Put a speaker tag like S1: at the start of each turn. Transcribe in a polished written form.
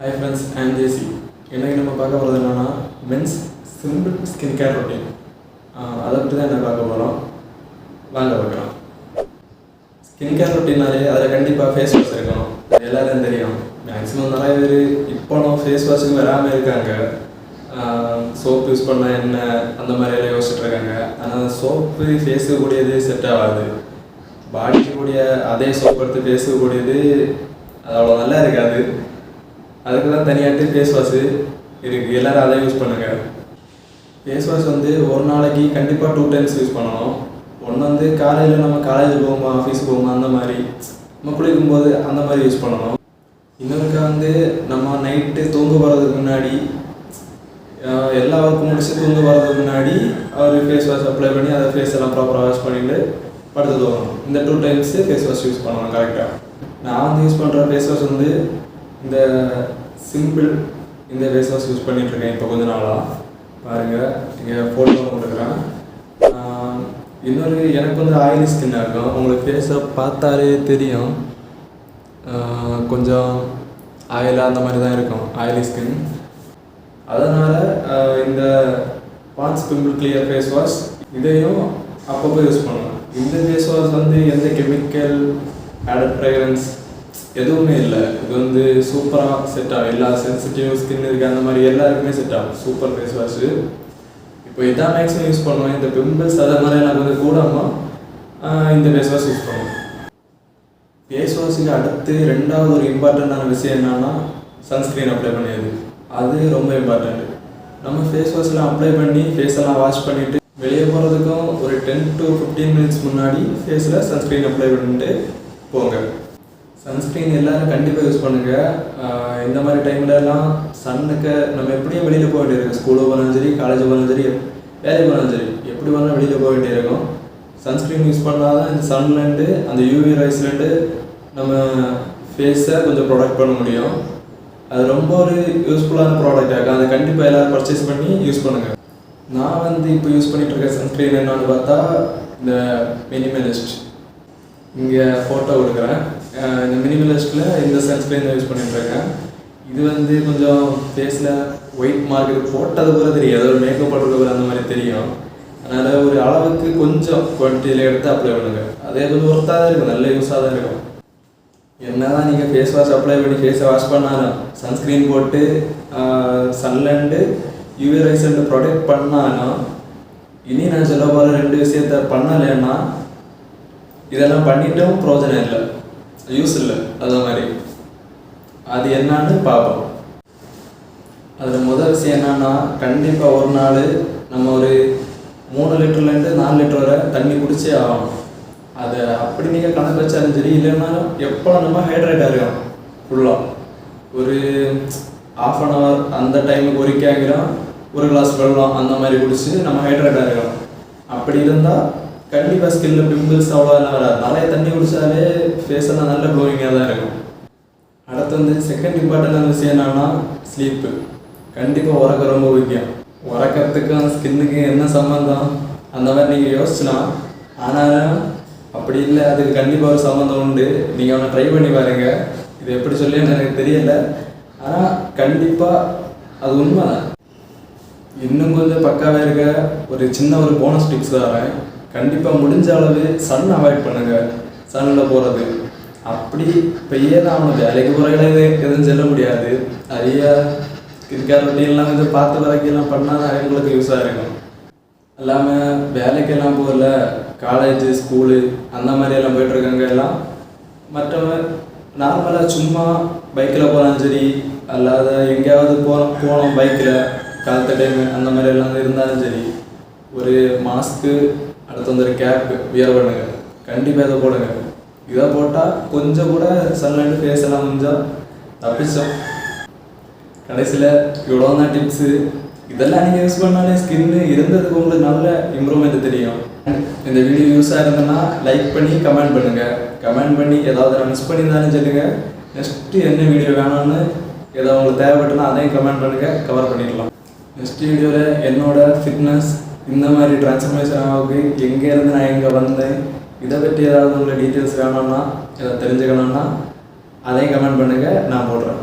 S1: Hi friends, I am JC. இன்றைக்கி நம்ம பார்க்க போகிறது என்னென்னா men's simple skin care routine. அதை பற்றி தான் என்ன பார்க்க போகிறோம். வாங்க பார்க்கலாம். ஸ்கின் கேர் ரொட்டீன்னாலே அதில் கண்டிப்பாக ஃபேஸ் வாஷ் இருக்கணும். அது எல்லோரும் தெரியும். மேக்ஸிமம் நிறைய பேர் இப்போ ஃபேஸ் வாஷுக்கு வராமல் இருக்காங்க. சோப்பு யூஸ் பண்ணால் என்ன அந்த மாதிரியெல்லாம் யோசிச்சுட்டு இருக்காங்க. ஆனால் சோப்பு ஃபேஸுக்கு கூடியது செட் ஆகாது. பாடிக்கு கூடிய அதே சோப்பு எடுத்து ஃபேஸுக்கு கூடியது அது அவ்வளோ நல்லா இருக்காது. அதுக்கு தான் தனியாகிட்டு ஃபேஸ் வாஷு இருக்குது. எல்லோரும் அதை யூஸ் பண்ணுங்கள். ஃபேஸ் வாஷ் ஒரு நாளைக்கு கண்டிப்பாக 2 times யூஸ் பண்ணணும். ஒன்று காலையில் நம்ம காலேஜ் போகும்போது ஆஃபீஸுக்கு போகும்போது அந்த மாதிரி நம்ம குளிக்கும்போது அந்த மாதிரி யூஸ் பண்ணணும். இன்னொருக்கா நம்ம நைட்டு தூங்க போகிறதுக்கு முன்னாடி எல்லா ஒர்க்கும் முடிச்சு தூங்க போகிறதுக்கு முன்னாடி அவர் ஃபேஸ் வாஷ் அப்ளை பண்ணி அதை ஃபேஸ் எல்லாம் ப்ராப்பராக வாஷ் பண்ணிவிட்டு படுத்து தூங்கணும். இந்த 2 times ஃபேஸ் வாஷ் யூஸ் பண்ணணும் கரெக்டாக. நான் யூஸ் பண்ணுற ஃபேஸ் வாஷ் இந்த சிம்பிள் இந்த ஃபேஸ் வாஷ் யூஸ் பண்ணிகிட்ருக்கேன் இப்போ கொஞ்ச நாளாக. பாருங்கள், இங்கே ஃபோட்டோ கொடுக்குறேன். இன்னொரு எனக்கு ஆயிலி ஸ்கின்னாக இருக்கும். உங்களுக்கு ஃபேஸை பார்த்தாலே தெரியும், கொஞ்சம் ஆயிலாக அந்த மாதிரி தான் இருக்கும், ஆயிலி ஸ்கின். அதனால் இந்த பான்ஸ் பிம்பிள் கிளியர் ஃபேஸ் வாஷ் இதையும் அப்பப்போ யூஸ் பண்ணலாம். இந்த ஃபேஸ் வாஷ் எந்த கெமிக்கல் ஆடட் ஃப்ரேக்ரன்ஸ் எதுவுமே இல்லை. இது சூப்பராக செட் ஆகும். எல்லா சென்சிட்டிவ் ஸ்கின் இருக்குது அந்த மாதிரி எல்லாருக்குமே செட் ஆகும். Super face wash. இப்போ இதான் மேக்ஸிமம் யூஸ் பண்ணுவேன். இந்த பிம்பிள்ஸ் அதை மாதிரி நான் கூடாமல் இந்த ஃபேஸ் வாஷ் யூஸ் பண்ணுவேன். ஃபேஸ் வாஷுக்கு அடுத்து ரெண்டாவது ஒரு இம்பார்ட்டண்ட்டான விஷயம் என்னென்னா சன்ஸ்க்ரீன் அப்ளை பண்ணியது. அது ரொம்ப இம்பார்ட்டண்ட். நம்ம ஃபேஸ் வாஷில் அப்ளை பண்ணி ஃபேஸெல்லாம் வாஷ் பண்ணிவிட்டு வெளியே போகிறதுக்கும் ஒரு 10 to 15 minutes முன்னாடி ஃபேஸில் சன்ஸ்க்ரீன் அப்ளை பண்ணிட்டு போங்க. சன்ஸ்க்ரீன் எல்லோரும் கண்டிப்பாக யூஸ் பண்ணுங்கள். இந்த மாதிரி டைம்லலாம் சன்னுக்கு நம்ம எப்படியும் வெளியில் போக வேண்டியிருக்கும். ஸ்கூலுக்கு போனாலும் சரி, காலேஜ் போனாலும் சரி, வேலைக்கு போனாலும் சரி, எப்படி போனாலும் வெளியில் போக வேண்டியிருக்கும். சன்ஸ்க்ரீன் யூஸ் பண்ணால் தான் இந்த சன்லேருந்து அந்த யூவி ரைஸ்லேருந்து நம்ம ஃபேஸை கொஞ்சம் ப்ரொடெக்ட் பண்ண முடியும். அது ரொம்ப ஒரு யூஸ்ஃபுல்லான ப்ராடக்ட் ஆகும். அதை கண்டிப்பாக எல்லோரும் பர்ச்சேஸ் பண்ணி யூஸ் பண்ணுங்கள். நான் இப்போ யூஸ் பண்ணிகிட்டு இருக்க சன்ஸ்க்ரீன் என்னென்னு பார்த்தா இந்த மினிமலிஸ்ட். இங்கே ஃபோட்டோ கொடுக்குறேன். இந்த மினிமலிஸ்ட்டில் இந்த சன்ஸ்க்ரீன் யூஸ் பண்ணிட்டுருக்கேன். இது கொஞ்சம் ஃபேஸில் ஒயிட் மார்க் போட்டது கூட தெரியும், ஏதோ ஒரு மேக்கப் போட்டது அந்த மாதிரி தெரியும். அதனால் ஒரு அளவுக்கு கொஞ்சம் குவான்டிட்டியில் எடுத்து அப்ளை பண்ணுங்கள். அதே கொஞ்சம் ஒர்த்தாக தான் இருக்கும், நல்ல யூஸாக தான் இருக்கும். என்ன தான் நீங்கள் ஃபேஸ் வாஷ் அப்ளை பண்ணி ஃபேஸை வாஷ் பண்ணாலும் சன்ஸ்க்ரீன் போட்டு சன்லேருந்து யூவி ரைஸ்லேருந்து ப்ரொடெக்ட் பண்ணாலும் இனி நான் சொல்ல போகிற 2 விஷயத்த பண்ணலைன்னா இதெல்லாம் பண்ணிட்டும் பிரயோஜனம் இல்லை, யூஸ் இல்லை. அது மாதிரி அது என்னான்னு பார்ப்போம். அதில் முதல் விஷயம் என்னன்னா, கண்டிப்பாக ஒரு நாள் நம்ம ஒரு 3 லிட்டர்லேருந்து 4 லிட்டர் வரை தண்ணி குடிச்சே ஆகணும். அதை அப்படி நீங்கள் கணக்கு வச்சாலும் சரி, இல்லைன்னாலும் எப்போ நம்ம ஹைட்ரேட்டாக இருக்கணும். ஃபுல்லாக ஒரு 1/2 hour அந்த டைமுக்கு ஒரு கேங்கிறோம், 1 glass வெள்ளம் அந்த மாதிரி குடிச்சு நம்ம ஹைட்ரேட்டாக இருக்கணும். அப்படி இருந்தால் கண்டிப்பாக ஸ்கின்னில் பிம்பிள்ஸ் அவ்வளோ என்ன வராது. நிறைய தண்ணி குடித்தாலே ஃபேஸ் எல்லாம் நல்ல க்ளோயிங்காக தான் இருக்கும். அடுத்து செகண்ட் இம்பார்ட்டண்டான விஷயம் என்னன்னா ஸ்லீப்பு. கண்டிப்பாக உறக்க ரொம்ப முக்கியம். உறக்கிறதுக்கும் ஸ்கின்னுக்கு என்ன சம்மந்தம் அந்த மாதிரி நீங்கள் யோசிச்சுனா, ஆனாலும் அப்படி இல்லை, அதுக்கு கண்டிப்பாக ஒரு சம்மந்தம் உண்டு. நீங்கள் அவனை ட்ரை பண்ணி பாருங்கள். இது எப்படி சொல்லி எனக்கு தெரியலை, ஆனால் கண்டிப்பாக அது உண்மை தான். இன்னும் கொஞ்சம் பக்காவாக இருக்க ஒரு சின்ன ஒரு போனஸ் டிப்ஸ் தரேன். கண்டிப்பாக முடிஞ்ச அளவு சன் அவாய்ட் பண்ணுங்கள். சன்னில் போகிறது அப்படி பெய்யே தான் அவனுக்கு வேலைக்கு போகிற எதுவும் செல்ல முடியாது. நிறைய கிரிக்கெட் ரொட்டீன்லாம் கொஞ்சம் பார்த்து வரைக்கெல்லாம் பண்ணால் தான் உங்களுக்கு யூஸாக இருக்கும். இல்லாமல் வேலைக்கெல்லாம் போகல, காலேஜு ஸ்கூலு அந்த மாதிரியெல்லாம் போய்ட்டுருக்காங்க எல்லாம். மற்றவங்க நார்மலாக சும்மா பைக்கில் போனாலும் சரி, அல்லாத எங்கேயாவது போனோம் பைக்கில் காலத்த டைமு அந்த மாதிரி எல்லாம் இருந்தாலும் சரி, ஒரு மாஸ்க்கு அடுத்து ஒரு கேப் வியர் பண்ணுங்க. கண்டிப்பாக இதை போடுங்க. இதை போட்டால் கொஞ்சம் கூட சன்லைட் ஃபேஸ் எல்லாம் கொஞ்சம் தப்பிச்சோம். கடைசியில் இவ்வளோ தான் டிப்ஸு. இதெல்லாம் நீங்கள் யூஸ் பண்ணாலே ஸ்கின்னு இருந்ததுக்கு உங்களுக்கு நல்ல இம்ப்ரூவ்மெண்ட் தெரியும். இந்த வீடியோ யூஸாக இருந்ததுன்னா லைக் பண்ணி கமெண்ட் பண்ணுங்கள். கமெண்ட் பண்ணி ஏதாவது நான் மிஸ் பண்ணியிருந்தாலும் சொல்லுங்கள். நெக்ஸ்ட்டு என்ன வீடியோ வேணும்னு ஏதோ உங்களுக்கு தேவைப்பட்டுனா அதையும் கமெண்ட் பண்ணுங்கள், கவர் பண்ணிடலாம். நெக்ஸ்ட் வீடியோவில் என்னோடய ஃபிட்னஸ் இந்த மாதிரி ட்ரான்ஸ்ஃபர்மேஷன் ஆகுது, எங்கேருந்து நான் எங்கே வந்தேன், இதை பற்றி ஏதாவது உங்களுக்கு டீட்டெயில்ஸ் வேணும்னா, எதாவது தெரிஞ்சுக்கணுன்னா அதையும் கமெண்ட் பண்ணுங்கள், நான் போடுறேன்.